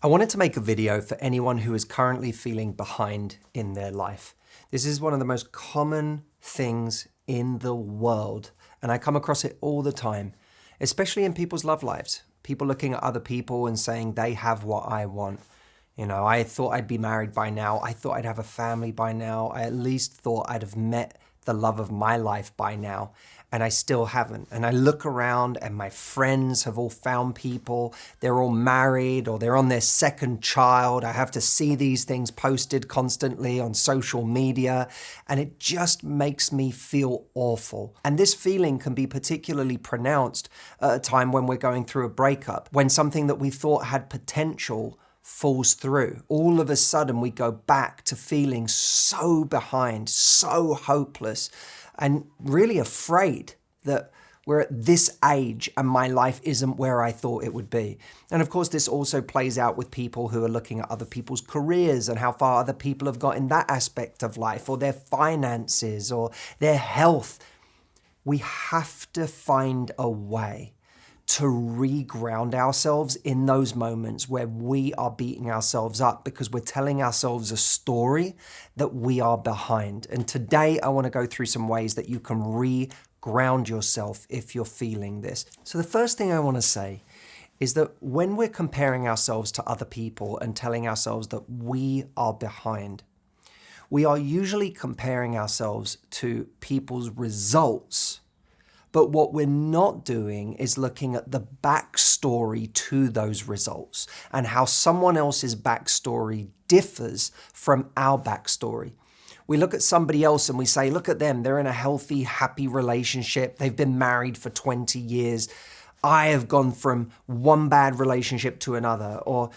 I wanted to make a video for anyone who is currently feeling behind in their life. This is one of the most common things in the world, and I come across it all the time, especially in people's love lives. People looking at other people and saying they have what I want. You know, I thought I'd be married by now. I thought I'd have a family by now. I at least thought I'd have met the love of my life by now, and I still haven't. And I look around and my friends have all found people. They're all married or they're on their second child. I have to see these things posted constantly on social media, and it just makes me feel awful. And this feeling can be particularly pronounced at a time when we're going through a breakup, when something that we thought had potential falls through. All of a sudden we go back to feeling so behind, so hopeless, and really afraid that we're at this age and my life isn't where I thought it would be. And of course, this also plays out with people who are looking at other people's careers and how far other people have got in that aspect of life, or their finances, or their health. We have to find a way to reground ourselves in those moments where we are beating ourselves up because we're telling ourselves a story that we are behind. And today I want to go through some ways that you can reground yourself if you're feeling this. So the first thing I want to say is that when we're comparing ourselves to other people and telling ourselves that we are behind, we are usually comparing ourselves to people's results. But what we're not doing is looking at the backstory to those results and how someone else's backstory differs from our backstory. We look at somebody else and we say, look at them, they're in a healthy, happy relationship. They've been married for 20 years. I have gone from one bad relationship to another. Or,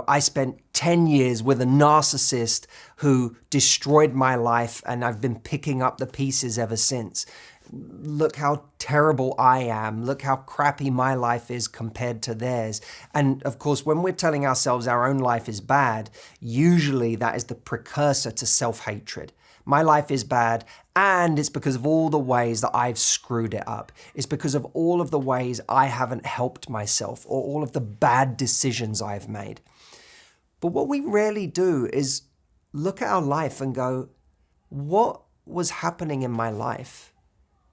I spent 10 years with a narcissist who destroyed my life and I've been picking up the pieces ever since. Look how terrible I am. Look how crappy my life is compared to theirs. And of course, when we're telling ourselves our own life is bad, usually that is the precursor to self-hatred. My life is bad, and it's because of all the ways that I've screwed it up. It's because of all of the ways I haven't helped myself, or all of the bad decisions I've made. But what we rarely do is look at our life and go, what was happening in my life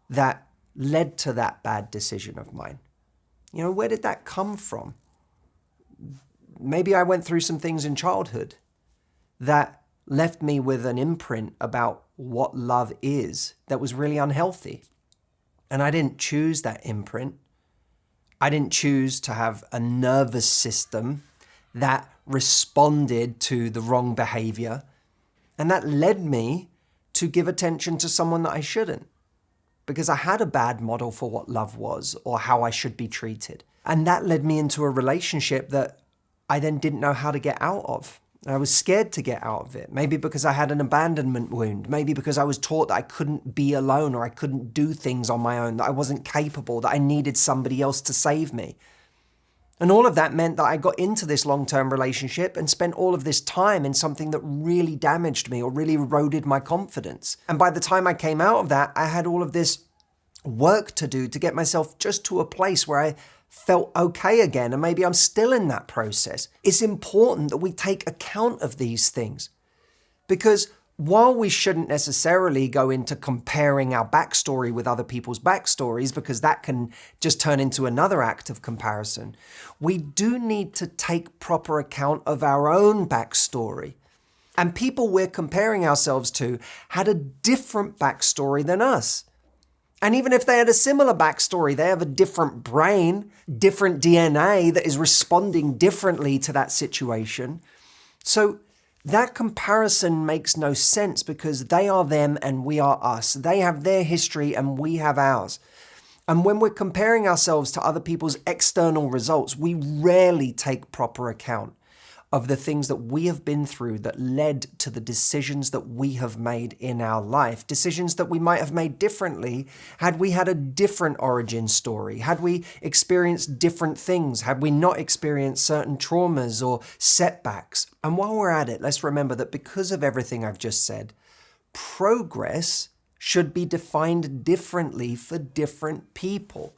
that led to that bad decision of mine? Where did that come from? Maybe I went through some things in childhood that left me with an imprint about what love is that was really unhealthy. And I didn't choose that imprint. I didn't choose to have a nervous system that responded to the wrong behavior. And that led me to give attention to someone that I shouldn't, because I had a bad model for what love was or how I should be treated. And that led me into a relationship that I then didn't know how to get out of. I was scared to get out of it. Maybe because I had an abandonment wound. Maybe because I was taught that I couldn't be alone, or I couldn't do things on my own, that I wasn't capable, that I needed somebody else to save me. And all of that meant that I got into this long-term relationship and spent all of this time in something that really damaged me or really eroded my confidence. And by the time I came out of that, I had all of this work to do to get myself just to a place where I felt okay again. And maybe I'm still in that process. It's important that we take account of these things, because while we shouldn't necessarily go into comparing our backstory with other people's backstories, because that can just turn into another act of comparison, we do need to take proper account of our own backstory. And people we're comparing ourselves to had a different backstory than us. And even if they had a similar backstory, they have a different brain, different DNA that is responding differently to that situation. So that comparison makes no sense, because they are them and we are us. They have their history and we have ours. And when we're comparing ourselves to other people's external results, we rarely take proper account of the things that we have been through that led to the decisions that we have made in our life. Decisions that we might have made differently had we had a different origin story, had we experienced different things, had we not experienced certain traumas or setbacks. And while we're at it, let's remember that because of everything I've just said, progress should be defined differently for different people.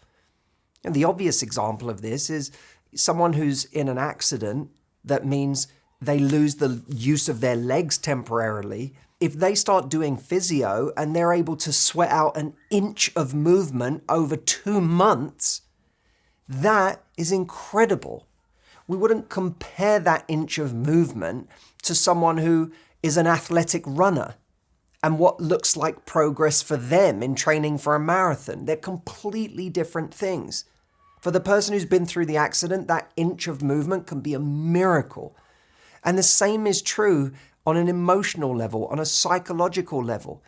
And the obvious example of this is someone who's in an accident that means they lose the use of their legs temporarily. If they start doing physio and they're able to sweat out an inch of movement over 2 months, that is incredible. We wouldn't compare that inch of movement to someone who is an athletic runner and what looks like progress for them in training for a marathon. They're completely different things. For the person who's been through the accident, that inch of movement can be a miracle. And the same is true on an emotional level, on a psychological level.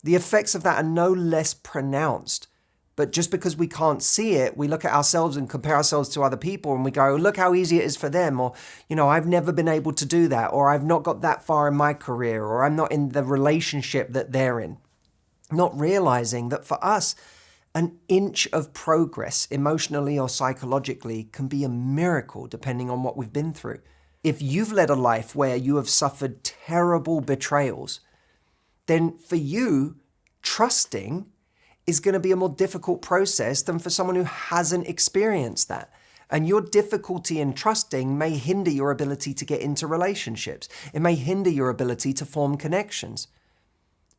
The effects of that are no less pronounced. But just because we can't see it, we look at ourselves and compare ourselves to other people and we go, look how easy it is for them. Or, I've never been able to do that. Or I've not got that far in my career. Or I'm not in the relationship that they're in. Not realizing that for us, an inch of progress emotionally or psychologically can be a miracle depending on what we've been through. If you've led a life where you have suffered terrible betrayals, then for you, trusting is going to be a more difficult process than for someone who hasn't experienced that. And your difficulty in trusting may hinder your ability to get into relationships. It may hinder your ability to form connections.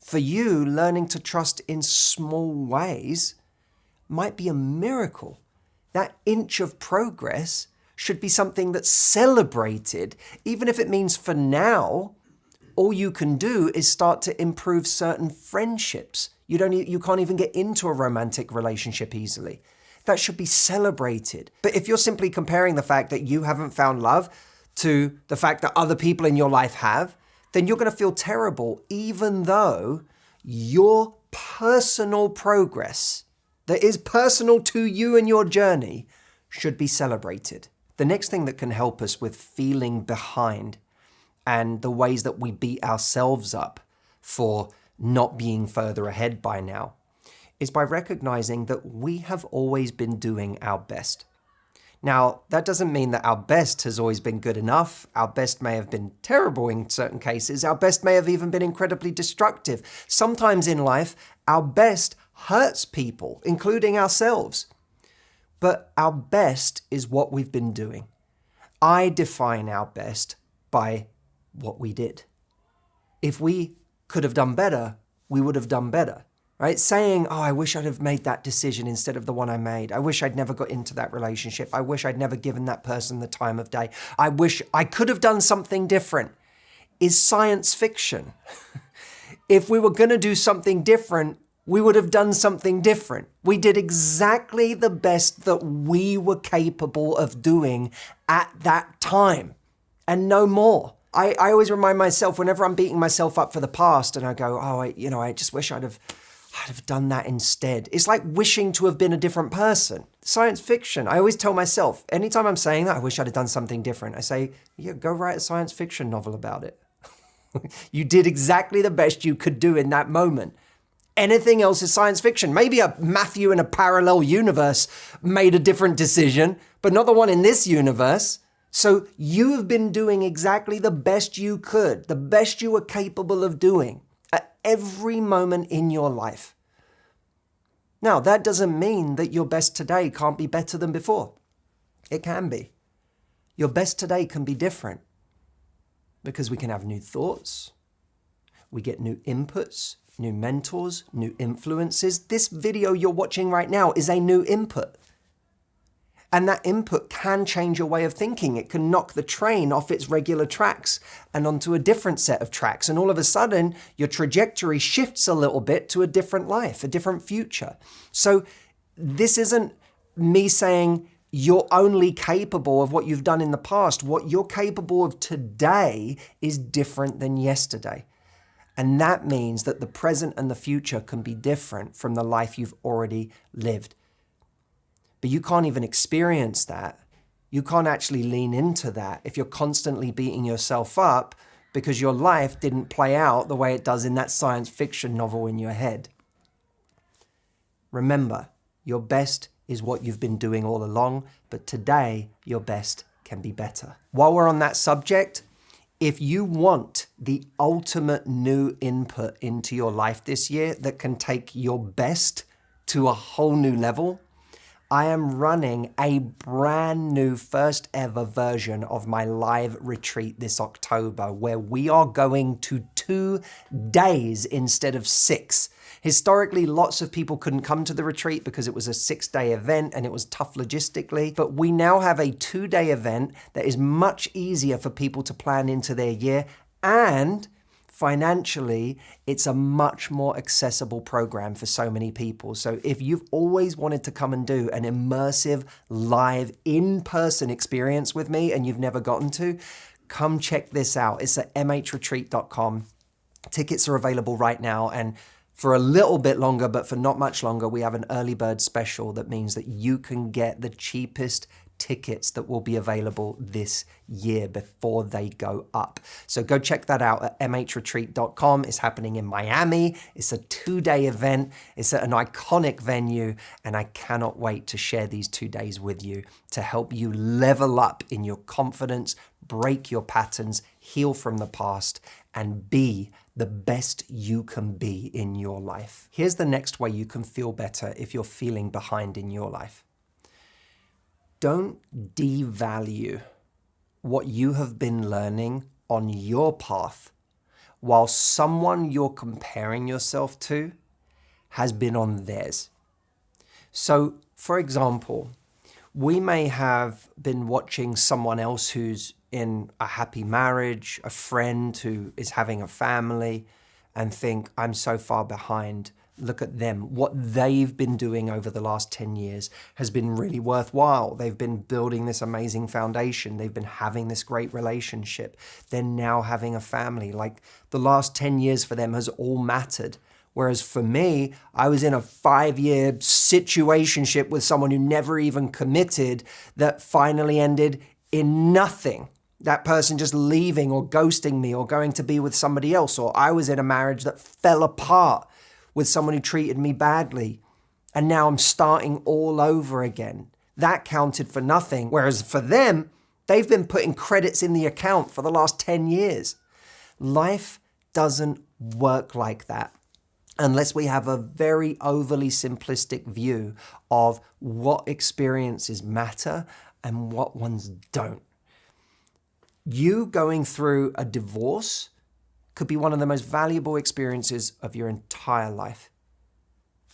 For you, learning to trust in small ways might be a miracle. That inch of progress should be something that's celebrated, even if it means for now, all you can do is start to improve certain friendships. You can't even get into a romantic relationship easily. That should be celebrated. But if you're simply comparing the fact that you haven't found love to the fact that other people in your life have, then you're going to feel terrible, even though your personal progress that is personal to you and your journey should be celebrated. The next thing that can help us with feeling behind and the ways that we beat ourselves up for not being further ahead by now is by recognizing that we have always been doing our best. Now, that doesn't mean that our best has always been good enough. Our best may have been terrible in certain cases. Our best may have even been incredibly destructive. Sometimes in life, our best hurts people, including ourselves. But our best is what we've been doing. I define our best by what we did. If we could have done better, we would have done better, right? Saying, I wish I'd have made that decision instead of the one I made. I wish I'd never got into that relationship. I wish I'd never given that person the time of day. I wish I could have done something different is science fiction. If we were going to do something different, we would have done something different. We did exactly the best that we were capable of doing at that time and no more. I always remind myself whenever I'm beating myself up for the past and I go, I just wish I'd have done that instead. It's like wishing to have been a different person. Science fiction. I always tell myself, anytime I'm saying that, I wish I'd have done something different. I say, go write a science fiction novel about it. You did exactly the best you could do in that moment. Anything else is science fiction. Maybe a Matthew in a parallel universe made a different decision, but not the one in this universe. So you have been doing exactly the best you could, the best you were capable of doing at every moment in your life. Now, that doesn't mean that your best today can't be better than before. It can be. Your best today can be different because we can have new thoughts. We get new inputs, new mentors, new influences. This video you're watching right now is a new input. And that input can change your way of thinking. It can knock the train off its regular tracks and onto a different set of tracks. And all of a sudden, your trajectory shifts a little bit to a different life, a different future. So this isn't me saying you're only capable of what you've done in the past. What you're capable of today is different than yesterday. And that means that the present and the future can be different from the life you've already lived. But you can't even experience that. You can't actually lean into that if you're constantly beating yourself up because your life didn't play out the way it does in that science fiction novel in your head. Remember, your best is what you've been doing all along, but today your best can be better. While we're on that subject, if you want the ultimate new input into your life this year that can take your best to a whole new level, I am running a brand new first ever version of my live retreat this October, where we are going to 2 days instead of 6. Historically, lots of people couldn't come to the retreat because it was a 6-day event and it was tough logistically. But we now have a 2-day event that is much easier for people to plan into their year, and financially, it's a much more accessible program for so many people. So if you've always wanted to come and do an immersive, live, in-person experience with me and you've never gotten to, come check this out. It's at mhretreat.com. Tickets are available right now, and for a little bit longer, but for not much longer, we have an early bird special that means that you can get the cheapest tickets that will be available this year before they go up. So go check that out at mhretreat.com. It's happening in Miami. It's a 2-day event. It's at an iconic venue, and I cannot wait to share these 2 days with you to help you level up in your confidence, break your patterns, heal from the past, and be the best you can be in your life. Here's the next way you can feel better if you're feeling behind in your life. Don't devalue what you have been learning on your path while someone you're comparing yourself to has been on theirs. So, for example, we may have been watching someone else who's in a happy marriage, a friend who is having a family, and think, I'm so far behind. Look at them. What they've been doing over the last 10 years has been really worthwhile. They've been building this amazing foundation. They've been having this great relationship. They're now having a family. Like, the last 10 years for them has all mattered. Whereas for me, I was in a 5-year situationship with someone who never even committed that finally ended in nothing. That person just leaving or ghosting me or going to be with somebody else. Or I was in a marriage that fell apart with someone who treated me badly. And now I'm starting all over again. That counted for nothing. Whereas for them, they've been putting credits in the account for the last 10 years. Life doesn't work like that unless we have a very overly simplistic view of what experiences matter and what ones don't. You going through a divorce could be one of the most valuable experiences of your entire life.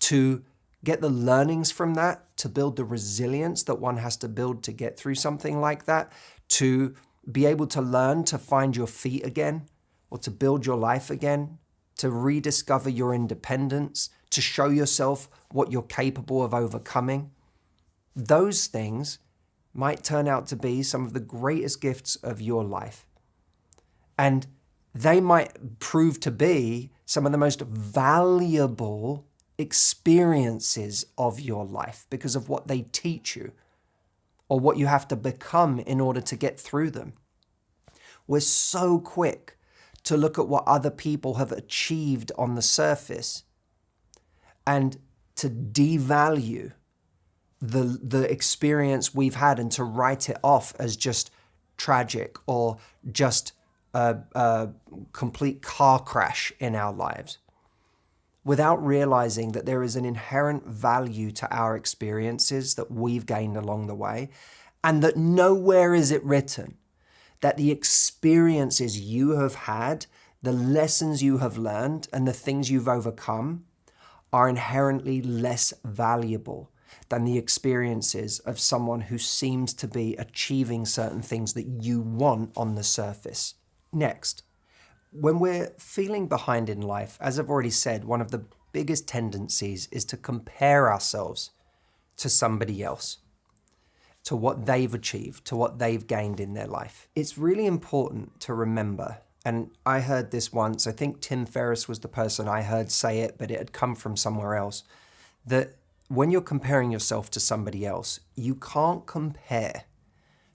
To get the learnings from that, to build the resilience that one has to build to get through something like that, to be able to learn to find your feet again, or to build your life again, to rediscover your independence, to show yourself what you're capable of overcoming. Those things might turn out to be some of the greatest gifts of your life. And they might prove to be some of the most valuable experiences of your life because of what they teach you or what you have to become in order to get through them. We're so quick to look at what other people have achieved on the surface and to devalue the experience we've had and to write it off as just tragic or just a complete car crash in our lives, without realizing that there is an inherent value to our experiences that we've gained along the way, and that nowhere is it written that the experiences you have had, the lessons you have learned, and the things you've overcome are inherently less valuable than the experiences of someone who seems to be achieving certain things that you want on the surface. Next, when we're feeling behind in life, as I've already said, one of the biggest tendencies is to compare ourselves to somebody else, to what they've achieved, to what they've gained in their life. It's really important to remember, and I heard this once, I think Tim Ferriss was the person I heard say it, but it had come from somewhere else, that when you're comparing yourself to somebody else, you can't compare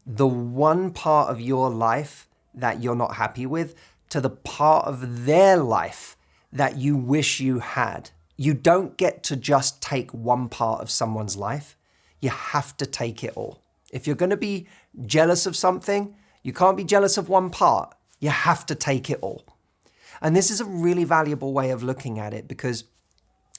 the one part of your life that you're not happy with to the part of their life that you wish you had. You don't get to just take one part of someone's life. You have to take it all. If you're going to be jealous of something, you can't be jealous of one part. You have to take it all. And this is a really valuable way of looking at it because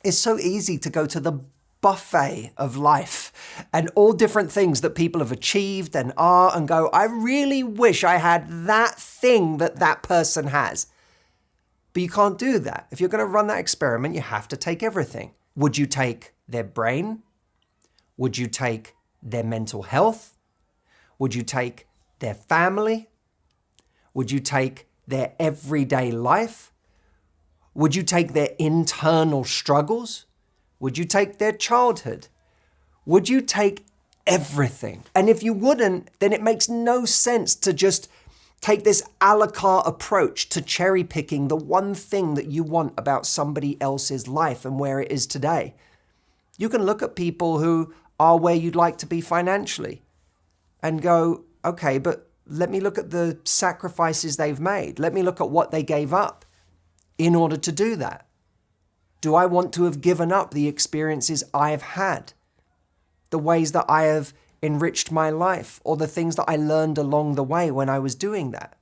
it's so easy to go to the buffet of life and all different things that people have achieved and are, and go, I really wish I had that thing that that person has. But you can't do that. If you're going to run that experiment, you have to take everything. Would you take their brain? Would you take their mental health? Would you take their family? Would you take their everyday life? Would you take their internal struggles? Would you take their childhood? Would you take everything? And if you wouldn't, then it makes no sense to just take this a la carte approach to cherry picking the one thing that you want about somebody else's life and where it is today. You can look at people who are where you'd like to be financially and go, okay, but let me look at the sacrifices they've made. Let me look at what they gave up in order to do that. Do I want to have given up the experiences I've had, the ways that I have enriched my life, or the things that I learned along the way when I was doing that?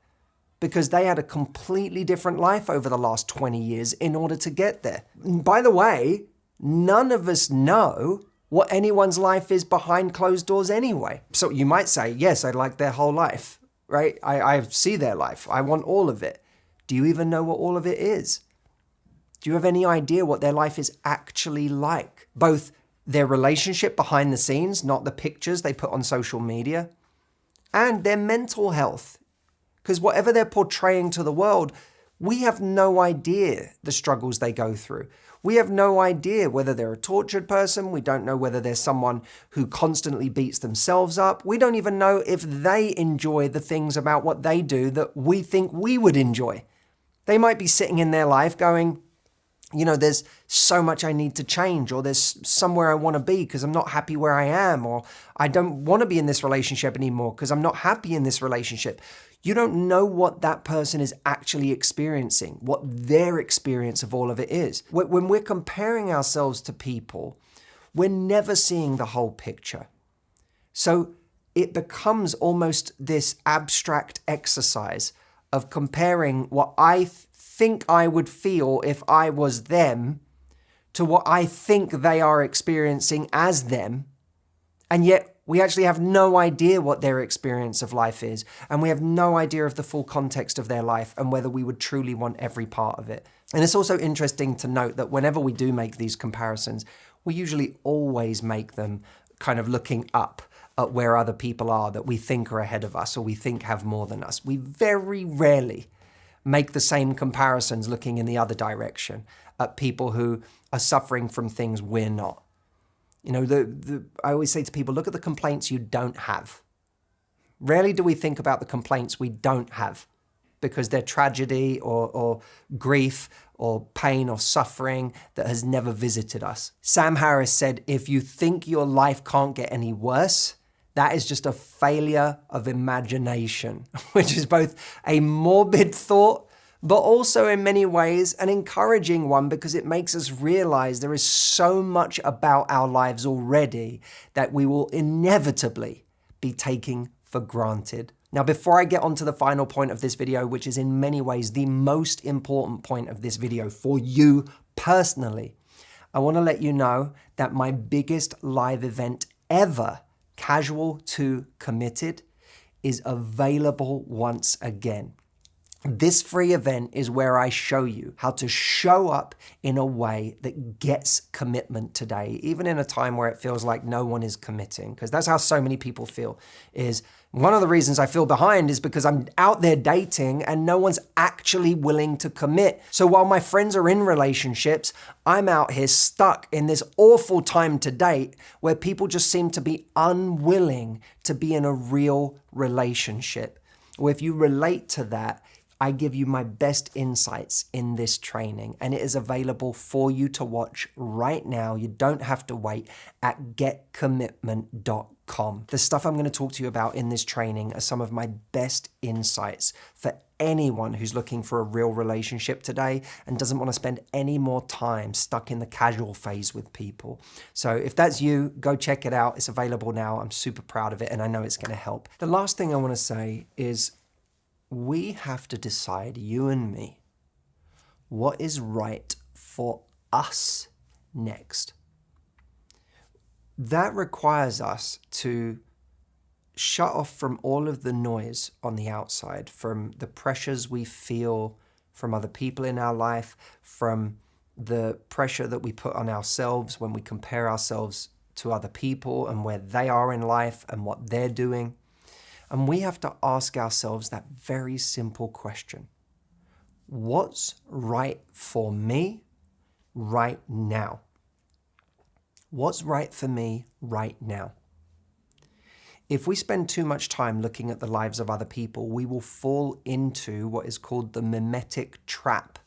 Because they had a completely different life over the last 20 years in order to get there. By the way, none of us know what anyone's life is behind closed doors anyway. So you might say, yes, I like their whole life, right? I see their life. I want all of it. Do you even know what all of it is? Do you have any idea what their life is actually like? Both their relationship behind the scenes, not the pictures they put on social media, and their mental health. Because whatever they're portraying to the world, we have no idea the struggles they go through. We have no idea whether they're a tortured person. We don't know whether they're someone who constantly beats themselves up. We don't even know if they enjoy the things about what they do that we think we would enjoy. They might be sitting in their life going, you know, there's so much I need to change, or there's somewhere I want to be because I'm not happy where I am, or I don't want to be in this relationship anymore because I'm not happy in this relationship. You don't know what that person is actually experiencing, what their experience of all of it is. When we're comparing ourselves to people, we're never seeing the whole picture. So it becomes almost this abstract exercise of comparing what I think I would feel if I was them to what I think they are experiencing as them. And yet we actually have no idea what their experience of life is. And we have no idea of the full context of their life and whether we would truly want every part of it. And it's also interesting to note that whenever we do make these comparisons, we usually always make them kind of looking up at where other people are that we think are ahead of us or we think have more than us. We very rarely make the same comparisons looking in the other direction at people who are suffering from things we're not. You know, I always say to people, look at the complaints you don't have. Rarely do we think about the complaints we don't have because they're tragedy or grief or pain or suffering that has never visited us. Sam Harris said, if you think your life can't get any worse, that is just a failure of imagination, which is both a morbid thought, but also in many ways an encouraging one because it makes us realize there is so much about our lives already that we will inevitably be taking for granted. Now, before I get on to the final point of this video, which is in many ways the most important point of this video for you personally, I want to let you know that my biggest live event ever, Casual to Committed, is available once again. This free event is where I show you how to show up in a way that gets commitment today, even in a time where it feels like no one is committing, because that's how so many people feel. Is one of the reasons I feel behind is because I'm out there dating and no one's actually willing to commit. So while my friends are in relationships, I'm out here stuck in this awful time to date where people just seem to be unwilling to be in a real relationship. Or if you relate to that, I give you my best insights in this training, and it is available for you to watch right now. You don't have to wait at getcommitment.com. The stuff I'm going to talk to you about in this training are some of my best insights for anyone who's looking for a real relationship today and doesn't want to spend any more time stuck in the casual phase with people. So if that's you, go check it out. It's available now. I'm super proud of it, and I know it's going to help. The last thing I want to say is we have to decide, you and me, what is right for us next. that requires us to shut off from all of the noise on the outside, from the pressures we feel from other people in our life, from the pressure that we put on ourselves when we compare ourselves to other people and where they are in life and what they're doing. And we have to ask ourselves that very simple question. What's right for me right now? What's right for me right now? If we spend too much time looking at the lives of other people, we will fall into what is called the mimetic trap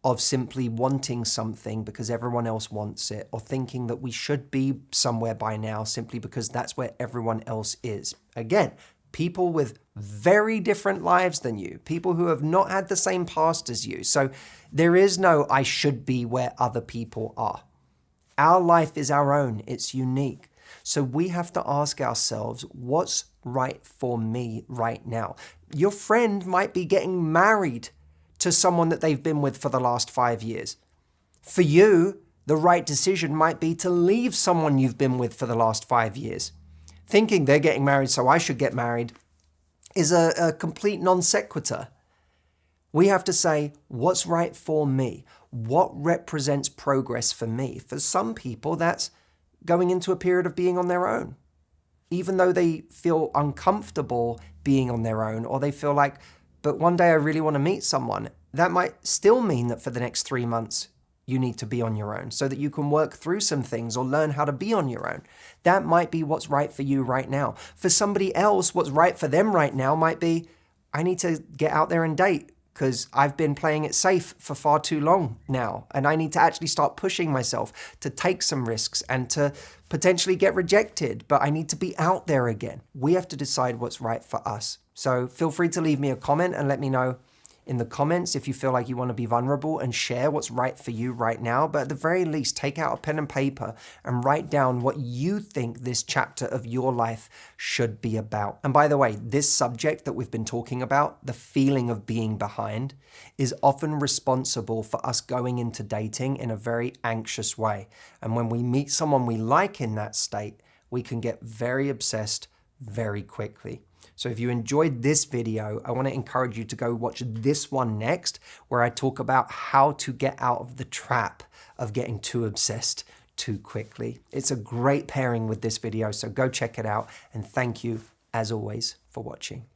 of simply wanting something because everyone else wants it, or thinking that we should be somewhere by now simply because that's where everyone else is. Again, people with very different lives than you, people who have not had the same past as you. So there is no I should be where other people are. Our life is our own. It's unique. So we have to ask ourselves, what's right for me right now? Your friend might be getting married to someone that they've been with for the last 5 years. For you, the right decision might be to leave someone you've been with for the last 5 years. Thinking they're getting married, so I should get married, is a complete non sequitur. We have to say, what's right for me? What represents progress for me? For some people, that's going into a period of being on their own. Even though they feel uncomfortable being on their own, or they feel like, but one day I really want to meet someone, that might still mean that for the next 3 months, you need to be on your own so that you can work through some things or learn how to be on your own. That might be what's right for you right now. For somebody else, what's right for them right now might be, I need to get out there and date because I've been playing it safe for far too long now. And I need to actually start pushing myself to take some risks and to potentially get rejected, but I need to be out there again. We have to decide what's right for us. So feel free to leave me a comment and let me know in the comments if you feel like you want to be vulnerable and share what's right for you right now. But at the very least, take out a pen and paper and write down what you think this chapter of your life should be about. And by the way, this subject that we've been talking about, the feeling of being behind, is often responsible for us going into dating in a very anxious way. And when we meet someone we like in that state, we can get very obsessed very quickly. So if you enjoyed this video, I want to encourage you to go watch this one next, where I talk about how to get out of the trap of getting too obsessed too quickly. It's a great pairing with this video, so go check it out. And thank you, as always, for watching.